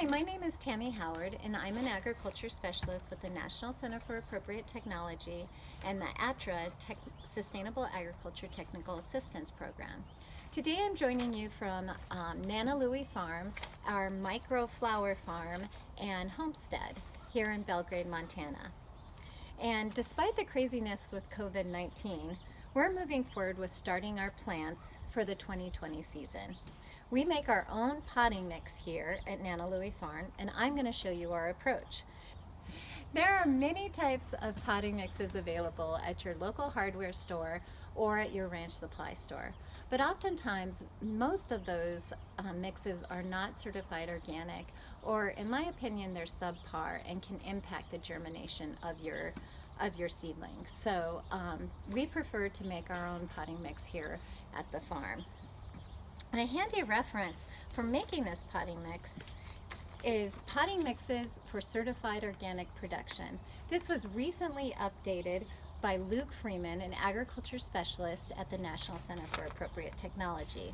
Hi, my name is Tammy Howard, and I'm an agriculture specialist with the National Center for Appropriate Technology and the ATTRA Sustainable Agriculture Technical Assistance Program. Today I'm joining you from Louie Farm, our micro flower farm and homestead here in Belgrade, Montana. And despite the craziness with COVID-19, we're moving forward with starting our plants for the 2020 season. We make our own potting mix here at Louie Farm, and I'm going to show you our approach. There are many types of potting mixes available at your local hardware store or at your ranch supply store. But oftentimes, most of those mixes are not certified organic, or in my opinion, they're subpar and can impact the germination of your seedling. So we prefer to make our own potting mix here at the farm. And a handy reference for making this potting mix is Potting Mixes for Certified Organic Production. This was recently updated by Luke Freeman, an agriculture specialist at the National Center for Appropriate Technology.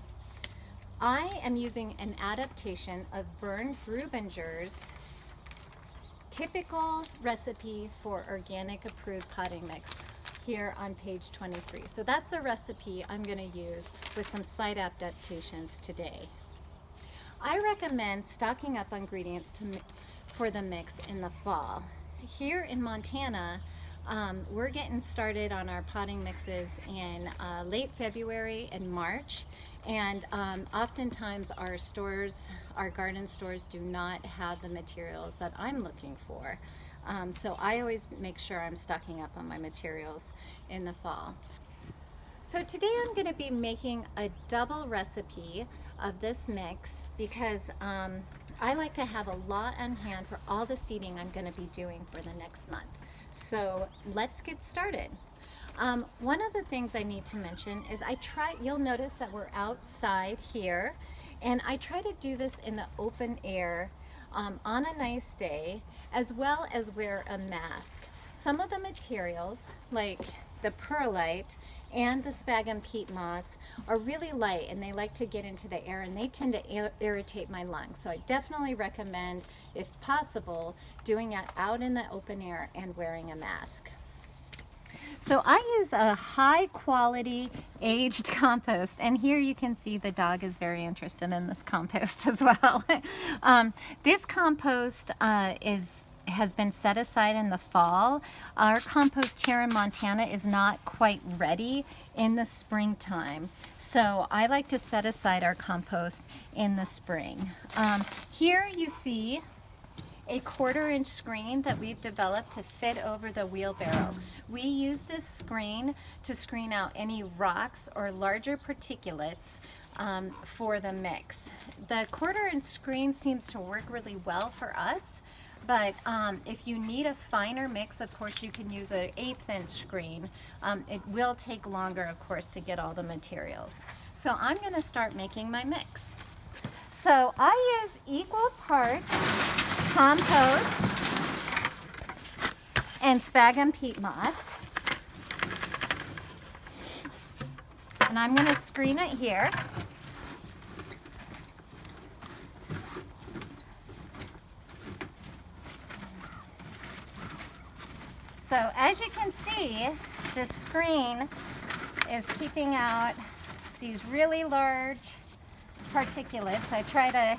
I am using an adaptation of Vern Grubinger's typical recipe for organic approved potting mix here on page 23. So that's the recipe I'm going to use with some slight adaptations today. I recommend stocking up on ingredients for the mix in the fall. Here in Montana, we're getting started on our potting mixes in late February and March, and oftentimes our garden stores do not have the materials that I'm looking for. So I always make sure I'm stocking up on my materials in the fall. So today I'm going to be making a double recipe of this mix because I like to have a lot on hand for all the seeding I'm going to be doing for the next month. So let's get started. One of the things I need to mention is you'll notice that we're outside here, and I try to do this in the open air on a nice day, as well as wear a mask. Some of the materials, like the perlite and the sphagnum peat moss, are really light and they like to get into the air, and they tend to irritate my lungs. So I definitely recommend, if possible, doing it out in the open air and wearing a mask. So I use a high quality aged compost, and here you can see the dog is very interested in this compost as well. This compost has been set aside in the fall. Our compost here in Montana is not quite ready in the springtime, so I like to set aside our compost in the spring. Here you see a 1/4-inch screen that we've developed to fit over the wheelbarrow. We use this screen to screen out any rocks or larger particulates for the mix. The 1/4-inch screen seems to work really well for us, but if you need a finer mix, of course you can use an 1/8-inch screen. It will take longer, of course, to get all the materials. So I'm going to start making my mix. So I use equal parts compost and sphagnum peat moss, and I'm going to screen it here. So as you can see, this screen is keeping out these really large particulates. I try to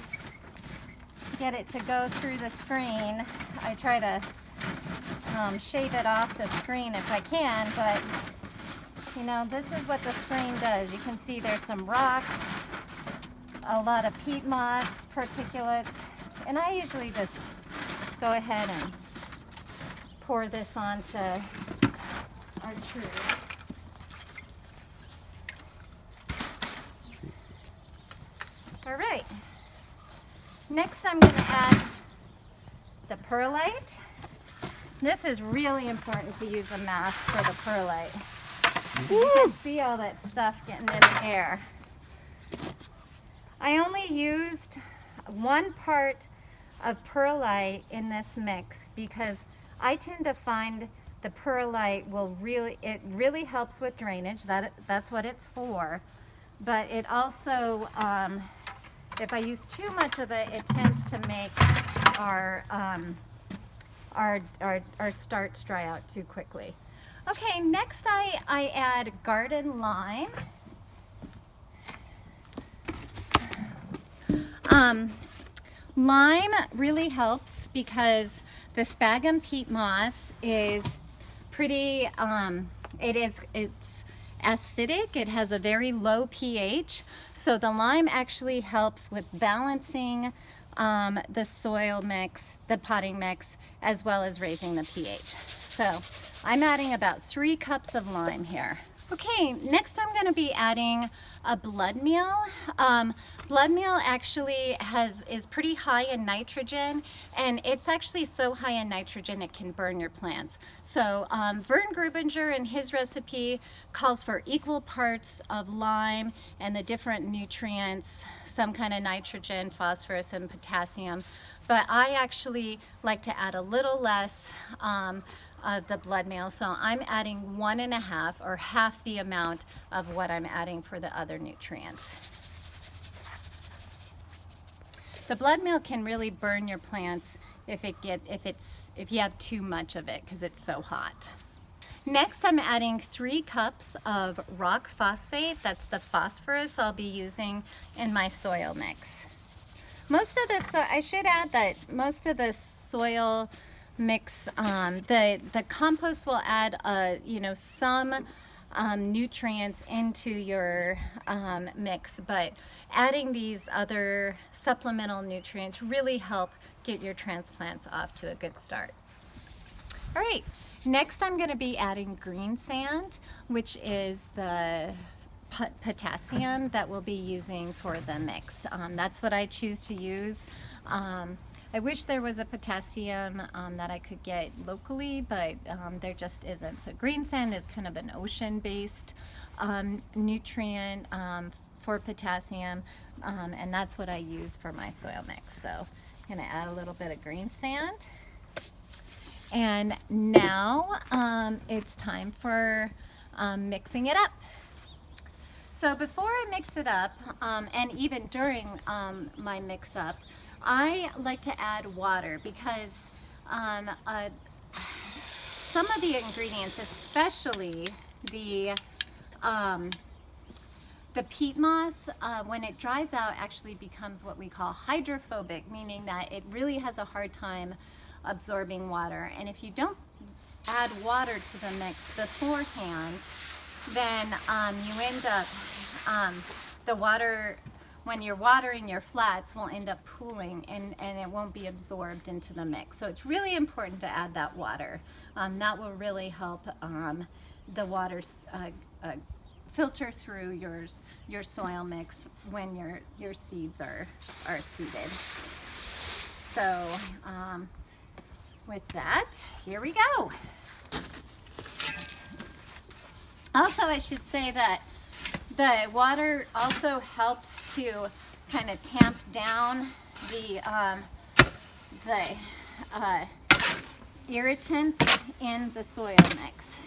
get it to go through the screen. I try to shave it off the screen if I can, but you know, this is what the screen does. You can see there's some rocks, a lot of peat moss, particulates, and I usually just go ahead and pour this onto our tree. All right, next I'm going to add the perlite. This is really important to use a mask for the perlite. You can see all that stuff getting in the air. I only used 1 part of perlite in this mix because I tend to find the perlite really helps with drainage. That's what it's for. But it also If I use too much of it, it tends to make our starch dry out too quickly. Okay, next I add garden lime. Lime really helps because the sphagnum peat moss is pretty, it's acidic. It has a very low pH. So the lime actually helps with balancing the soil mix, the potting mix, as well as raising the pH. So I'm adding about 3 cups of lime here. Okay, next I'm going to be adding a blood meal. Blood meal actually is pretty high in nitrogen, and it's actually so high in nitrogen it can burn your plants. So Vern Grubinger in his recipe calls for equal parts of lime and the different nutrients, some kind of nitrogen, phosphorus, and potassium. But I actually like to add a little less the blood meal, so I'm adding 1.5 or half the amount of what I'm adding for the other nutrients. The blood meal can really burn your plants if you have too much of it because it's so hot. Next, I'm adding 3 cups of rock phosphate. That's the phosphorus I'll be using in my soil mix. I should add that most of the soil mix, the compost will add some nutrients into your mix, but adding these other supplemental nutrients really help get your transplants off to a good start. All right, next I'm going to be adding green sand, which is the potassium that we'll be using for the mix. That's what I choose to use. I wish there was a potassium that I could get locally, but there just isn't. So green sand is kind of an ocean-based nutrient for potassium, and that's what I use for my soil mix. So I'm going to add a little bit of green sand. And now it's time for mixing it up. So before I mix it up, and even during my mix up, I like to add water because some of the ingredients, especially the peat moss, when it dries out, actually becomes what we call hydrophobic, meaning that it really has a hard time absorbing water. And if you don't add water to the mix beforehand, then you end up, the water, when you're watering your flats, will end up pooling and it won't be absorbed into the mix. So it's really important to add that water. That will really help the water filter through your soil mix when your seeds are seeded. So with that, here we go. Also, I should say that the water also helps to kind of tamp down the irritants in the soil mix.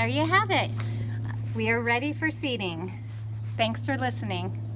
there you have it. We are ready for seeding. Thanks for listening.